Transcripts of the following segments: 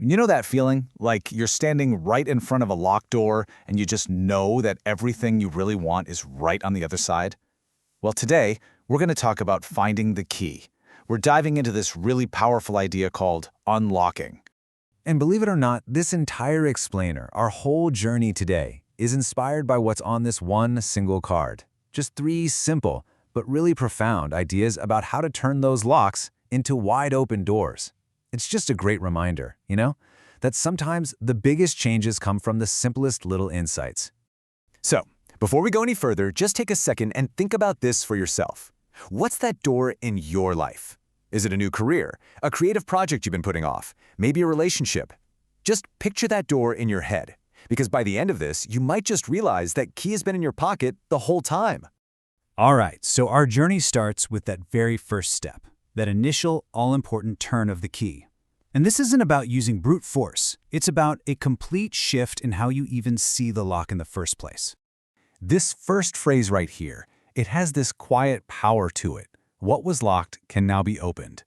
You know that feeling? Like you're standing right in front of a locked door and you just know that everything you really want is right on the other side? Well, today, we're going to talk about finding the key. We're diving into this really powerful idea called unlocking. And believe it or not, this entire explainer, our whole journey today, is inspired by what's on this one single card. Just 3 simple, but really profound ideas about how to turn those locks into wide-open doors. It's just a great reminder, that sometimes the biggest changes come from the simplest little insights. So, before we go any further, just take a second and think about this for yourself. What's that door in your life? Is it a new career, a creative project you've been putting off, maybe a relationship? Just picture that door in your head, because by the end of this, you might just realize that key has been in your pocket the whole time. All right, so our journey starts with that very first step, that initial all-important turn of the key. And this isn't about using brute force. It's about a complete shift in how you even see the lock in the first place. This first phrase right here, it has this quiet power to it. What was locked can now be opened.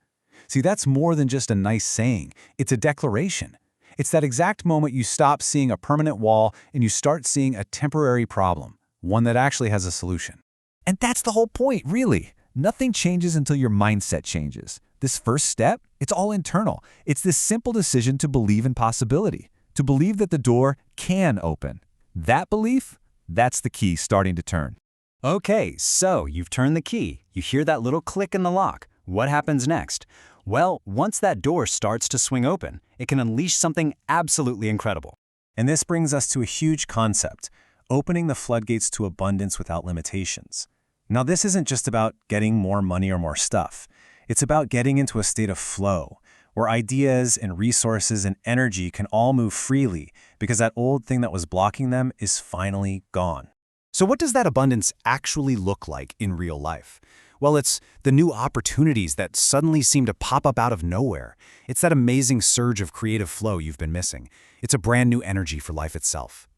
See, that's more than just a nice saying. It's a declaration. It's that exact moment you stop seeing a permanent wall and you start seeing a temporary problem, one that actually has a solution. And that's the whole point, really. Nothing changes until your mindset changes. This first step, it's all internal. It's this simple decision to believe in possibility, to believe that the door can open. That belief, that's the key starting to turn. Okay, so you've turned the key. You hear that little click in the lock. What happens next? Well, once that door starts to swing open, it can unleash something absolutely incredible. And this brings us to a huge concept, opening the floodgates to abundance without limitations. Now, this isn't just about getting more money or more stuff. It's about getting into a state of flow, where ideas and resources and energy can all move freely because that old thing that was blocking them is finally gone. So what does that abundance actually look like in real life? Well, it's the new opportunities that suddenly seem to pop up out of nowhere. It's that amazing surge of creative flow you've been missing. It's a brand new energy for life itself.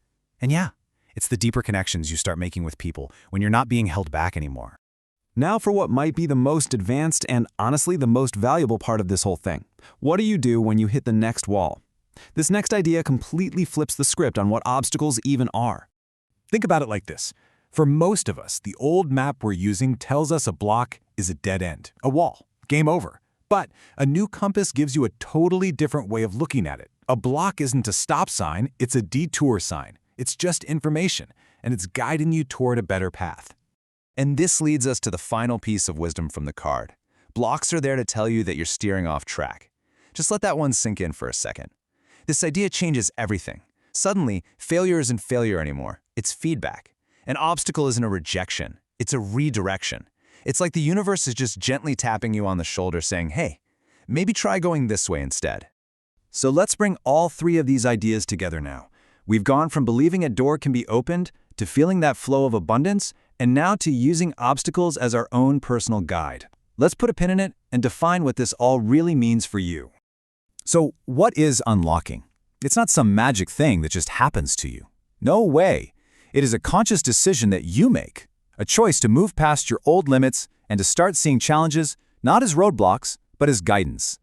And yeah, it's the deeper connections you start making with people when you're not being held back anymore. Now for what might be the most advanced and honestly the most valuable part of this whole thing. What do you do when you hit the next wall? This next idea completely flips the script on what obstacles even are. Think about it like this. For most of us, the old map we're using tells us a block is a dead end, a wall, game over. But a new compass gives you a totally different way of looking at it. A block isn't a stop sign, it's a detour sign. It's just information, and it's guiding you toward a better path. And this leads us to the final piece of wisdom from the card. Blocks are there to tell you that you're steering off track. Just let that one sink in for a second. This idea changes everything. Suddenly, failure isn't failure anymore. It's feedback. An obstacle isn't a rejection. It's a redirection. It's like the universe is just gently tapping you on the shoulder saying, hey, maybe try going this way instead. So let's bring all 3 of these ideas together now. We've gone from believing a door can be opened to feeling that flow of abundance, and now to using obstacles as our own personal guide. Let's put a pin in it and define what this all really means for you. So, what is unlocking? It's not some magic thing that just happens to you. No way. It is a conscious decision that you make, a choice to move past your old limits and to start seeing challenges not as roadblocks, but as guidance.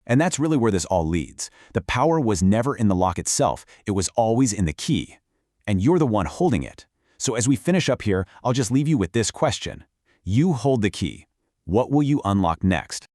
And that's really where this all leads. The power was never in the lock itself, it was always in the key. And you're the one holding it. So as we finish up here, I'll just leave you with this question. You hold the key. What will you unlock next?